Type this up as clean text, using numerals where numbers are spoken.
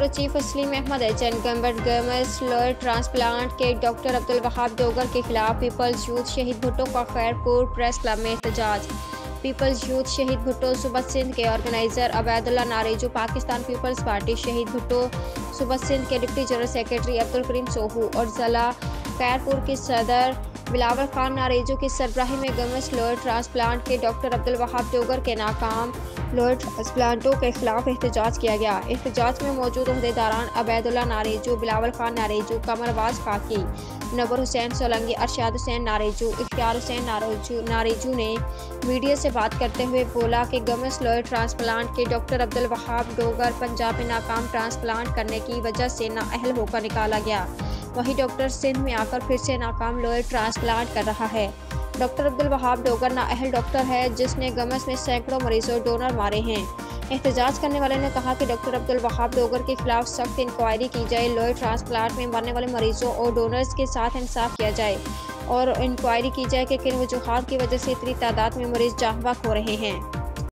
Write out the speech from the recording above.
Bureau chief Taslim Ahmad HN गम्स लोअर transplant के डॉक्टर अब्दुल वहाब डोगर के खिलाफ पीपल्स यूथ शहीद भुट्टो का खैरपुर प्रेस क्लब में एहतजाज। पीपल्स यूथ शहीद भुट्टो सूबा सिंध के ऑर्गेनाइजर अबैदुल्ला नारेजू, पाकिस्तान पीपल्स पार्टी शहीद भुट्टो सूबा सिंध के deputy general secretary Abdul Karim Sohu और जिला खैरपुर के सदर बिलावल खान नारेजू की सरबराही में गम्स लोअर ट्रांसप्लांट के डॉक्टर अब्दुल वहाब डोगर के नाकाम लोअर ट्रांसप्लांटों के खिलाफ एहतजाज किया गया। एहतजाज में मौजूद अहदेदारान अबैदुल्ला नारेजू, बिलावल खान नारेजू, कमरवाज खाकी, नबर हुसैन सोलंगी, अरशाद हुसैन नारेजू, इख्तियार हुसैन नारेजू ने मीडिया से बात करते हुए बोला कि गम्स लोअर ट्रांसप्लांट के डॉक्टर अब्दुल वहाब डोगर पंजाब में नाकाम ट्रांसप्लांट करने की वजह से नाअहल होकर निकाला गया। वहीं डॉक्टर सिंध में आकर फिर से नाकाम लोअर ट्रांसप्लांट कर रहा है। डॉक्टर अब्दुल वहाब डोगर नाअहल डॉक्टर है जिसने गम्स में सैकड़ों मरीजों डोनर मारे हैं। एहतजाज करने वाले ने कहा कि डॉक्टर अब्दुल वहाब डोगर के खिलाफ सख्त इंक्वायरी की जाए, लोअर ट्रांसप्लांट में मरने वाले मरीजों और डोनर्स के साथ इंसाफ किया जाए और इंक्वायरी की जाए कि किन वजूहात की वजह से इतनी तादाद में मरीज जाँ बहक हो रहे हैं।